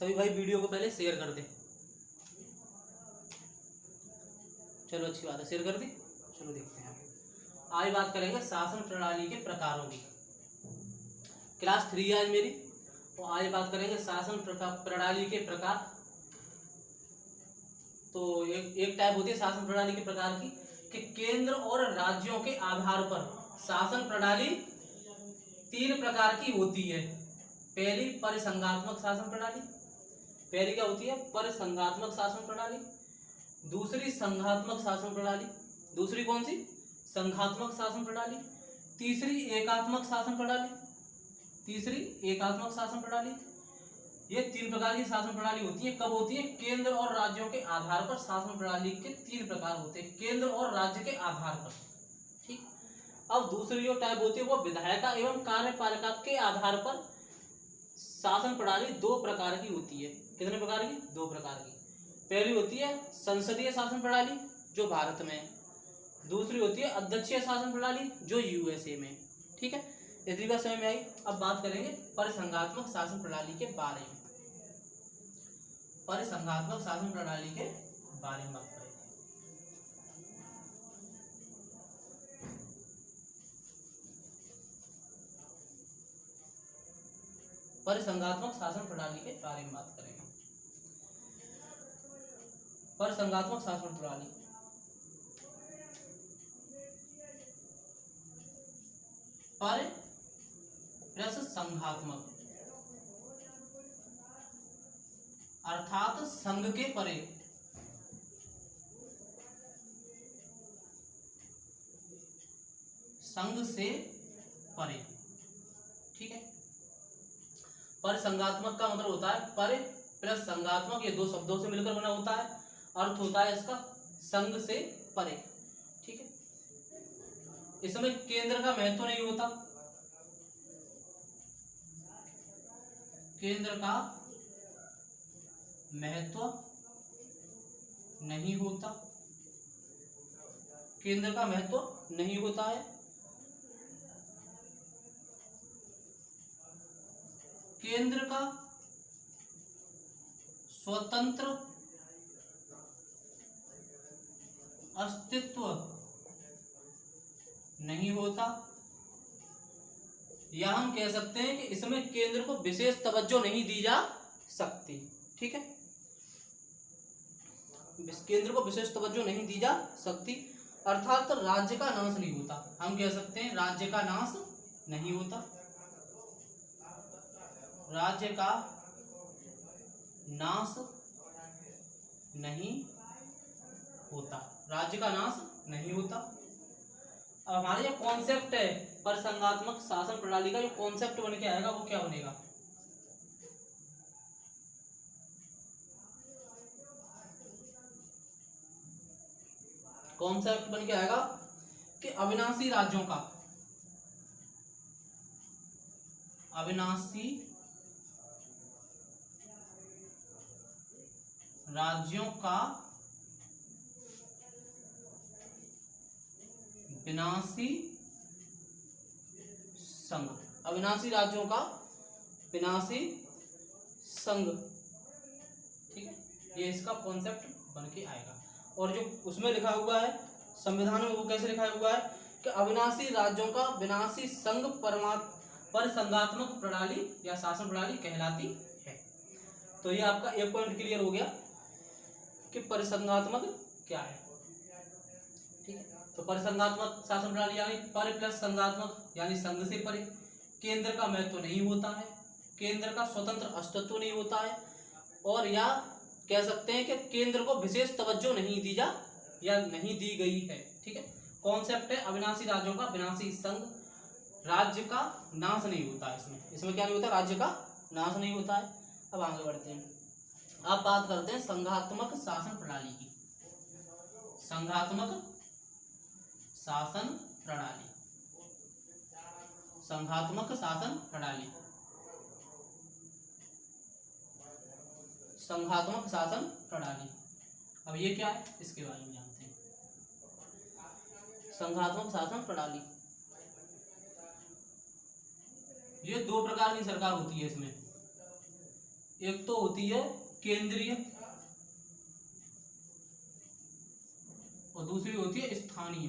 सभी भाई वीडियो को पहले शेयर कर दे। चलो अच्छी बात है, शेयर कर दी। चलो देखते हैं आज बात करेंगे शासन प्रणाली के प्रकारों की। क्लास 3 आज मेरी, तो आज बात करेंगे शासन प्रणाली के प्रकार। तो एक टाइप होती है शासन प्रणाली के प्रकार की कि केंद्र और राज्यों के आधार पर शासन प्रणाली 3 प्रकार की होती है। पहली परिसंघात्मक शासन प्रणाली, पहली क्या होती है? परिसंघात्मक शासन प्रणाली। दूसरी संघात्मक शासन प्रणाली, दूसरी कौन सी? संघात्मक शासन प्रणाली। तीसरी एकात्मक शासन प्रणाली, तीसरी एकात्मक शासन प्रणाली। ये 3 प्रकार की शासन प्रणाली होती है। कब होती है? केंद्र और राज्यों के आधार पर शासन प्रणाली के 3 प्रकार होते हैं, केंद्र और राज्य के आधार पर। ठीक। अब दूसरी जो टाइप होती है वो विधायिका एवं कार्यपालिका के आधार पर शासन प्रणाली 2 प्रकार की होती है। कितने प्रकार की? 2 प्रकार की। पहली होती है संसदीय शासन प्रणाली जो भारत में है, दूसरी होती है अध्यक्षीय शासन प्रणाली जो यूएसए में। ठीक है, इतनी बात समझ में आई। अब बात करेंगे परिसंघात्मक शासन प्रणाली के बारे में। परिसंघात्मक शासन प्रणाली के बारे में बात करेंगे। परिसंघात्मक शासन प्रणाली के बारे में बात करेंगे। परिसंघात्मक शासन प्रणाली पर प्लस संघात्मक अर्थात संघ के परे, संघ से परे। ठीक है, परिसंघात्मक का मतलब होता है परे प्लस संघात्मक, ये 2 शब्दों से मिलकर बना होता है। अर्थ होता है इसका संघ से परे। ठीक है, इसमें केंद्र का महत्व नहीं होता, केंद्र का महत्व नहीं होता, केंद्र का महत्व नहीं होता है। केंद्र का स्वतंत्र अस्तित्व नहीं होता, या हम कह सकते हैं कि इसमें केंद्र को विशेष तवज्जो नहीं दी जा सकती। ठीक है, केंद्र को विशेष तवज्जो नहीं दी जा सकती, अर्थात राज्य का नाश नहीं होता। हम कह सकते हैं राज्य का नाश नहीं होता, राज्य का नाश नहीं होता, राज्य का नाश नहीं होता। अब हमारा जो कॉन्सेप्ट है परिसंघात्मक शासन प्रणाली का, जो कॉन्सेप्ट बन के आएगा वो क्या बनेगा? कॉन्सेप्ट बन के आएगा कि अविनाशी राज्यों का, अविनाशी राज्यों का विनाशी संघ, अविनाशी राज्यों का विनाशी संघ। ठीक है, ये इसका कॉन्सेप्ट बन के आएगा। और जो उसमें लिखा हुआ है संविधान में, वो कैसे लिखा हुआ है कि अविनाशी राज्यों का विनाशी संघ परिसंघात्मक प्रणाली या शासन प्रणाली कहलाती है। तो ये आपका एक पॉइंट क्लियर हो गया कि परिसंघात्मक क्या है। ठीक है, तो परिसंघात्मक शासन प्रणाली यानी पर प्लस संघात्मक यानी संघ से परे, केंद्र का महत्व नहीं होता है, केंद्र का स्वतंत्र अस्तित्व नहीं होता है, और या कह सकते हैं कि केंद्र को विशेष तवज्जो नहीं दी जा या नहीं दी गई है। ठीक है, कॉन्सेप्ट है अविनाशी राज्यों का विनाशी संघ, राज्य का नाश नहीं होता है। इसमें क्या नहीं होता? राज्य का नाश नहीं होता है। अब आगे बढ़ते हैं, अब बात करते हैं संघात्मक शासन प्रणाली की। संघात्मक शासन प्रणाली, संघात्मक शासन प्रणाली, संघात्मक शासन प्रणाली। अब ये क्या है इसके बारे में जानते हैं। संघात्मक शासन प्रणाली, ये 2 प्रकार की सरकार होती है इसमें। एक तो होती है केंद्रीय और दूसरी होती है स्थानीय।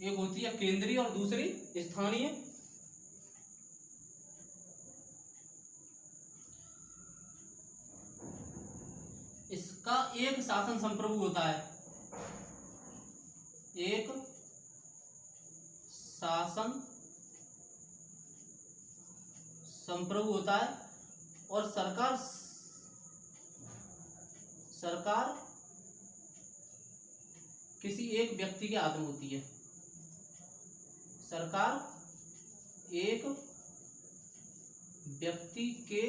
एक होती है केंद्रीय और दूसरी स्थानीय। इसका एक शासन संप्रभु होता है, एक शासन संप्रभु होता है और सरकार किसी एक व्यक्ति के हाथ में होती है। सरकार एक व्यक्ति के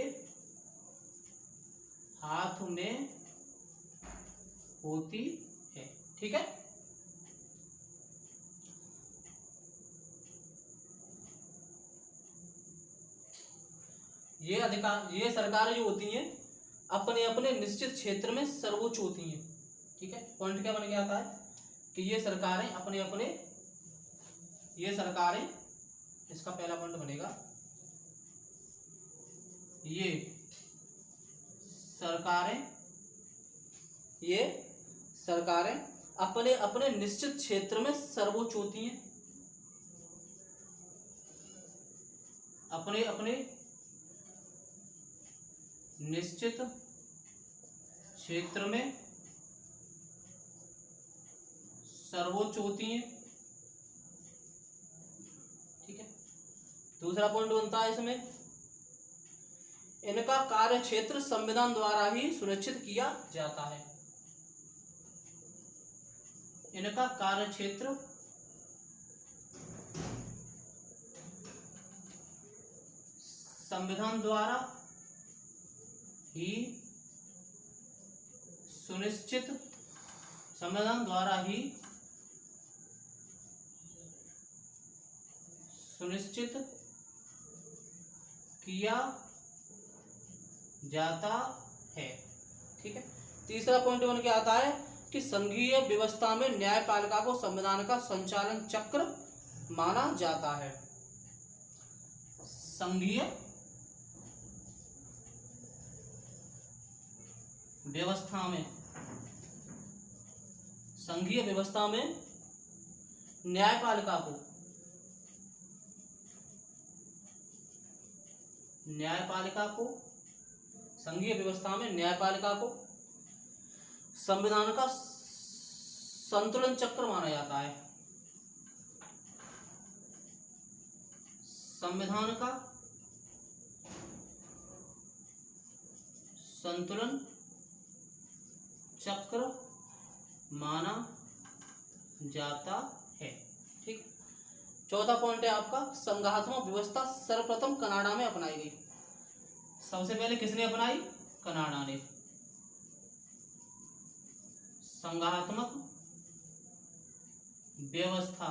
हाथ में होती है। ठीक है, ये सरकारें जो होती हैं अपने अपने निश्चित क्षेत्र में सर्वोच्च होती हैं। ठीक है, पॉइंट क्या बन गया आता है कि ये सरकारें अपने अपने, ये सरकारें, इसका पहला पॉइंट बनेगा ये सरकारें अपने अपने निश्चित क्षेत्र में सर्वोच्च होती हैं। अपने अपने निश्चित क्षेत्र में सर्वोच्च होती हैं। ठीक है, दूसरा पॉइंट बनता है इसमें, इनका कार्य क्षेत्र संविधान द्वारा ही सुनिश्चित किया जाता है। इनका कार्य क्षेत्र संविधान द्वारा ही सुनिश्चित किया जाता है। ठीक है, तीसरा पॉइंट बन के आता है कि संघीय व्यवस्था में न्यायपालिका को संविधान का संचालन चक्र माना जाता है। संघीय व्यवस्था में न्यायपालिका को संघीय व्यवस्था में न्यायपालिका को संविधान का संतुलन चक्र माना जाता है। संविधान का संतुलन चक्र माना जाता है। ठीक, चौथा पॉइंट है आपका, संघात्मक व्यवस्था सर्वप्रथम कनाडा में अपनाई गई। सबसे पहले किसने अपनाई? कनाडा ने। संघात्मक व्यवस्था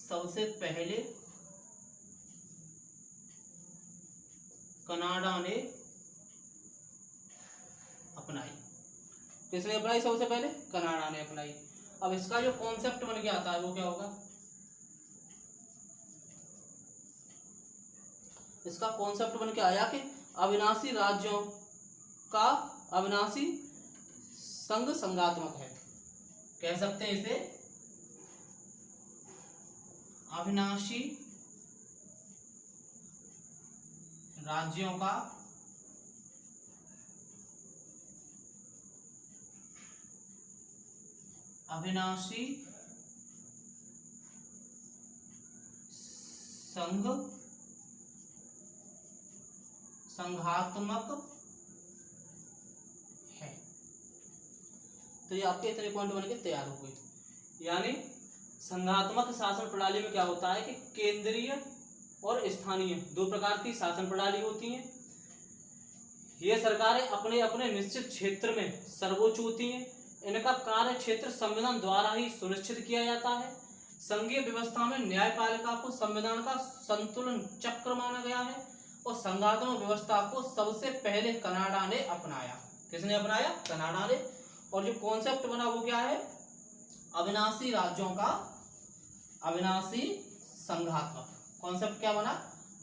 सबसे पहले कनाडा ने अपनाई। किसने अपनाई? सबसे पहले कनाडा ने अपनाई। अब इसका जो कॉन्सेप्ट बन के आता है वो क्या होगा? इसका कॉन्सेप्ट बन के आया कि अविनाशी राज्यों का अविनाशी संघ संघात्मक है। कह सकते हैं इसे अविनाशी राज्यों का अविनाशी संघात्मक है। तो ये आपके इतने पॉइंट बन के तैयार हो गए। यानी संघात्मक शासन प्रणाली में क्या होता है कि केंद्रीय और स्थानीय दो प्रकार की शासन प्रणाली होती हैं। ये सरकारें अपने अपने निश्चित क्षेत्र में सर्वोच्च होती हैं। इनका कार्य क्षेत्र संविधान द्वारा ही सुनिश्चित किया जाता है। संघीय व्यवस्था में न्यायपालिका को संविधान का संतुलन चक्र माना गया है और संघात्मक व्यवस्था को सबसे पहले कनाडा ने अपनाया। किसने अपनाया? कनाडा ने। और जो कॉन्सेप्ट बना वो क्या है? अविनाशी राज्यों का अविनाशी संघात्मक। कॉन्सेप्ट क्या बना?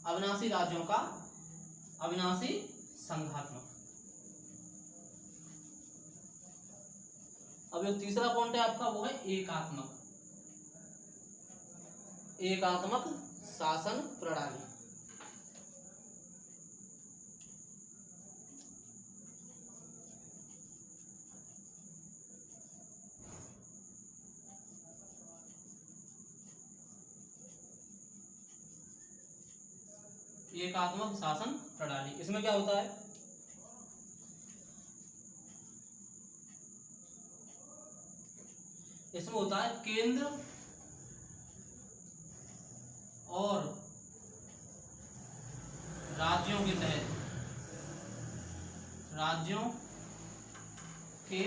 अविनाशी राज्यों का अविनाशी संघात्मक। अब जो तीसरा पॉइंट है आपका वो है एकात्मक, एकात्मक शासन प्रणाली। एकात्मक शासन प्रणाली, इसमें क्या होता है, इसमें होता है केंद्र और राज्यों के तहत, राज्यों के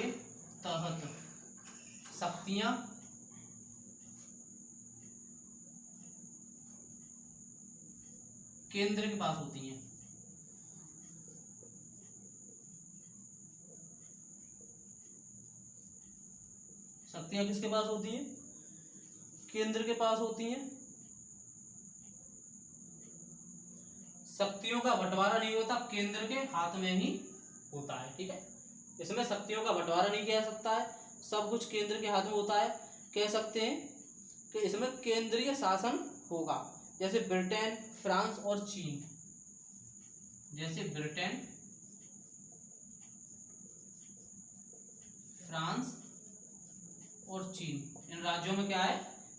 तहत शक्तियां केंद्र के पास होती हैं। शक्तियां किसके पास होती हैं, केंद्र के पास होती हैं। शक्तियों का बंटवारा नहीं होता, केंद्र के हाथ में ही होता है। ठीक है, इसमें शक्तियों का बंटवारा नहीं किया जा सकता है, सब कुछ केंद्र के हाथ में होता है। कह सकते हैं कि इसमें केंद्रीय शासन होगा, जैसे ब्रिटेन, फ्रांस और चीन। जैसे ब्रिटेन, फ्रांस और चीन, इन राज्यों में क्या है,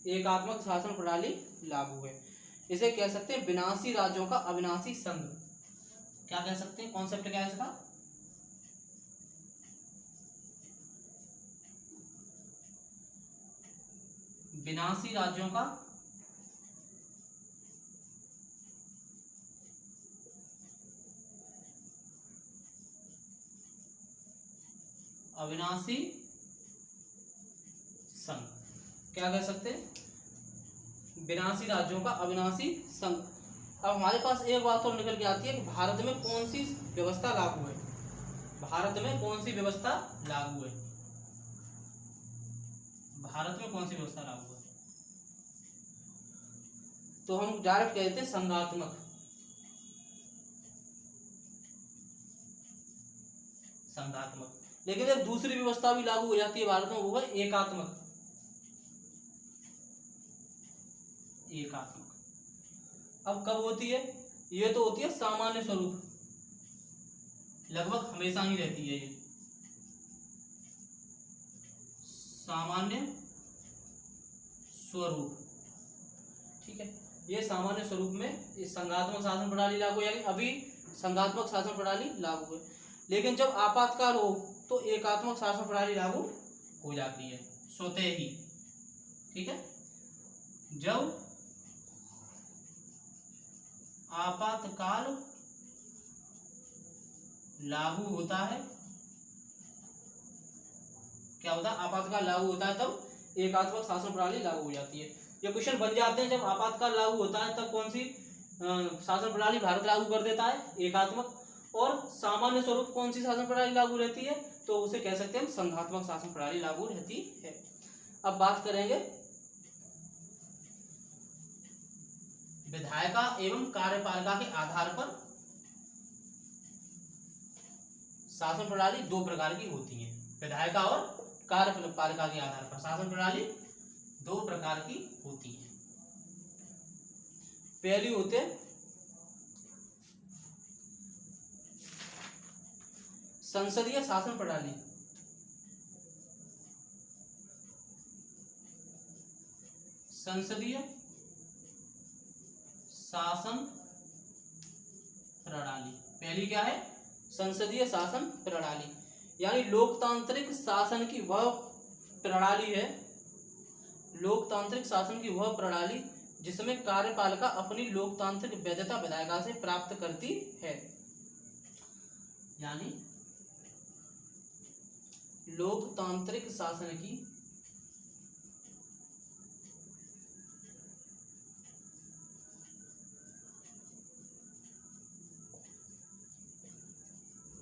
एकात्मक शासन प्रणाली लागू है। इसे कह सकते हैं विनाशी राज्यों का अविनाशी संघ। क्या कह सकते हैं, कॉन्सेप्ट क्या है इसका, विनाशी राज्यों का अविनाशी संघ। क्या कह सकते हैं, विनाशी राज्यों का अविनाशी संघ। अब हमारे पास एक बात और निकल के आती है कि भारत में कौन सी व्यवस्था लागू है, भारत में कौन सी व्यवस्था लागू है, भारत में कौन सी व्यवस्था लागू है। तो हम डायरेक्ट कहते हैं संघात्मक, संघात्मक। लेकिन एक दूसरी व्यवस्था भी लागू हो जाती है भारत में, वो है एकात्मक, एकात्मक। अब कब होती है, ये तो होती है सामान्य स्वरूप, लगभग हमेशा ही रहती है ये सामान्य स्वरूप। ठीक है, ये सामान्य स्वरूप में इस संघात्मक शासन प्रणाली लागू है, अभी संघात्मक शासन प्रणाली लागू है। लेकिन जब आपातकाल हो तो एकात्मक शासन प्रणाली लागू हो जाती है स्वतः ही। ठीक है, जब आपातकाल लागू होता है, क्या होता है, आपातकाल लागू होता है तब एकात्मक शासन प्रणाली लागू हो जाती है। ये क्वेश्चन बन जाते हैं, जब आपातकाल लागू होता है तब कौन सी शासन प्रणाली भारत लागू कर देता है, एकात्मक। और सामान्य स्वरूप कौन सी शासन प्रणाली लागू रहती है, तो उसे कह सकते हैं हम संघात्मक शासन प्रणाली लागू रहती है। अब बात करेंगे विधायिका एवं कार्यपालिका के आधार पर शासन प्रणाली दो प्रकार की होती है। विधायिका और कार्यपालिका के आधार पर शासन प्रणाली दो प्रकार की होती है। पहली होते संसदीय शासन प्रणाली, संसदीय शासन प्रणाली। पहली क्या है, संसदीय शासन प्रणाली, यानी लोकतांत्रिक शासन की वह प्रणाली है, लोकतांत्रिक शासन की वह प्रणाली जिसमें कार्यपालिका अपनी लोकतांत्रिक वैधता विधायिका से प्राप्त करती है। यानी लोकतांत्रिक शासन की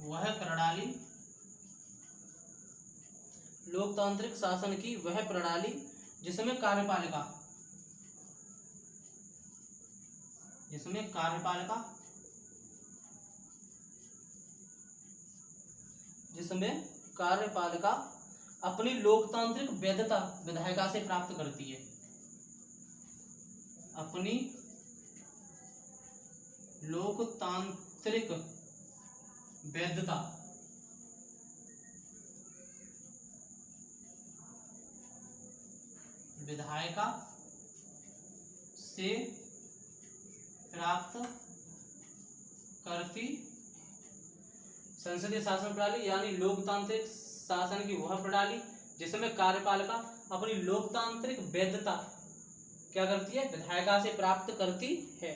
वह प्रणाली, लोकतांत्रिक शासन की वह प्रणाली जिसमें कार्यपालिका जिसमें कार्यपालिका अपनी लोकतांत्रिक वैधता विधायिका से प्राप्त करती है। अपनी लोकतांत्रिक वैधता विधायिका से प्राप्त करती संसदीय शासन प्रणाली यानी लोकतांत्रिक शासन की वह प्रणाली जिसमें कार्यपालिका अपनी लोकतांत्रिक वैधता क्या करती है, विधायिका से प्राप्त करती है।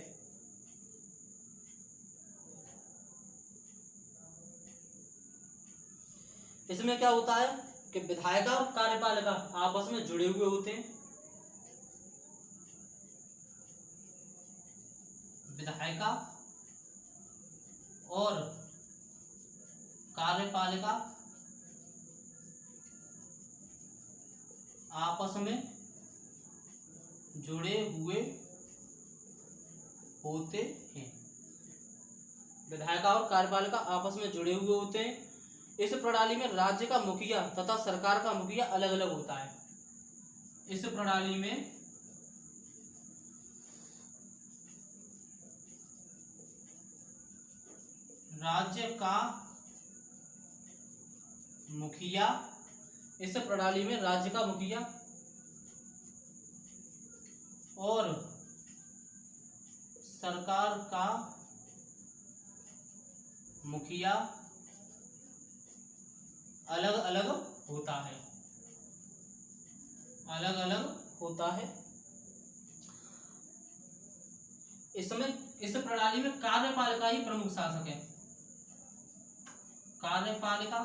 इसमें क्या होता है कि विधायिका और कार्यपालिका आपस में जुड़े हुए होते हैं। विधायिका और कार्यपालिका आपस में जुड़े हुए होते हैं। विधायिका और कार्यपालिका आपस में जुड़े हुए होते हैं। इस प्रणाली में राज्य का मुखिया तथा सरकार का मुखिया अलग अलग होता है। इस प्रणाली में राज्य का मुखिया और सरकार का मुखिया अलग अलग होता है। इसमें इस प्रणाली में कार्यपालिका ही प्रमुख शासक है। कार्यपालिका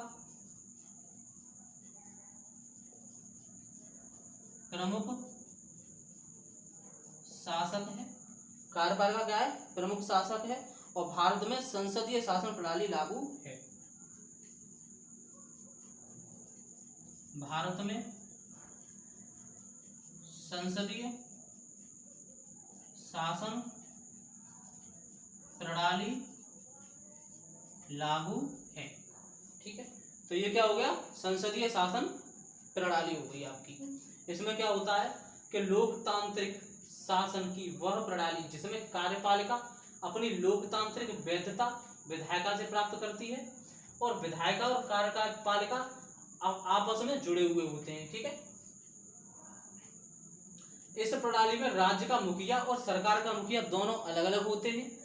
प्रमुख शासक है। कार्यपालिका क्या है, प्रमुख शासक है। और भारत में संसदीय शासन प्रणाली लागू है। भारत में संसदीय शासन प्रणाली लागू है। ठीक है, तो ये क्या हो गया, संसदीय शासन प्रणाली हो गई आपकी। इसमें क्या होता है कि लोकतांत्रिक शासन की वह प्रणाली जिसमें कार्यपालिका अपनी लोकतांत्रिक वैधता विधायिका से प्राप्त करती है और विधायिका और कार्यपालिका आपस में जुड़े हुए होते हैं। ठीक है, इस प्रणाली में राज्य का मुखिया और सरकार का मुखिया दोनों अलग अलग होते हैं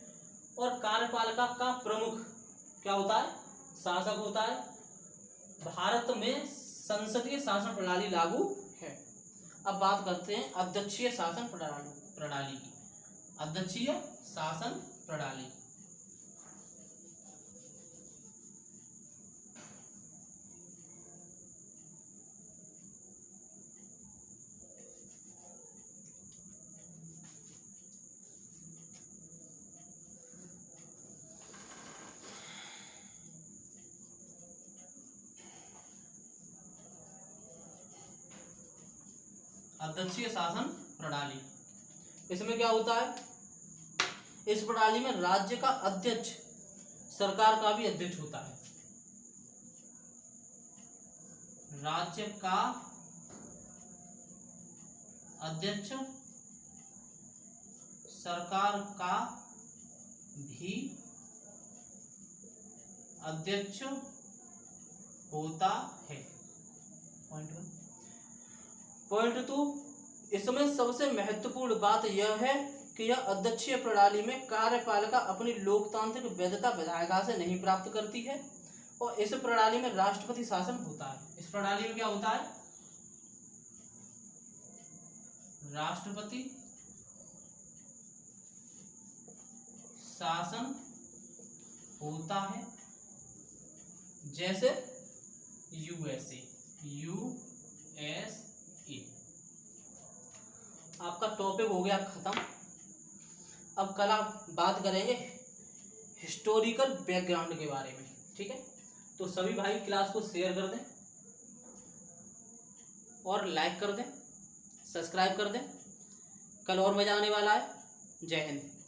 और कार्यपालिका का प्रमुख क्या होता है, शासक होता है। भारत में संसदीय शासन प्रणाली लागू है। अब बात करते हैं अध्यक्षीय शासन प्रणाली की। अध्यक्षीय शासन प्रणाली अध्यक्षीय शासन प्रणाली, इसमें क्या होता है, इस प्रणाली में राज्य का अध्यक्ष सरकार का भी अध्यक्ष होता है। राज्य का अध्यक्ष सरकार का भी अध्यक्ष होता है। पॉइंट 2, इसमें सबसे महत्वपूर्ण बात यह है कि यह अध्यक्षीय प्रणाली में कार्यपालिका अपनी लोकतांत्रिक वैधता विधायिका से नहीं प्राप्त करती है और इस प्रणाली में राष्ट्रपति शासन होता है। इस प्रणाली में क्या होता है, राष्ट्रपति शासन होता है। जैसे यूएसए। आपका टॉपिक हो गया खत्म। अब कल आप बात करेंगे हिस्टोरिकल बैकग्राउंड के बारे में। ठीक है, तो सभी भाई क्लास को शेयर कर दें और लाइक कर दें, सब्सक्राइब कर दें। कल और मजा आने वाला है। जय हिंद।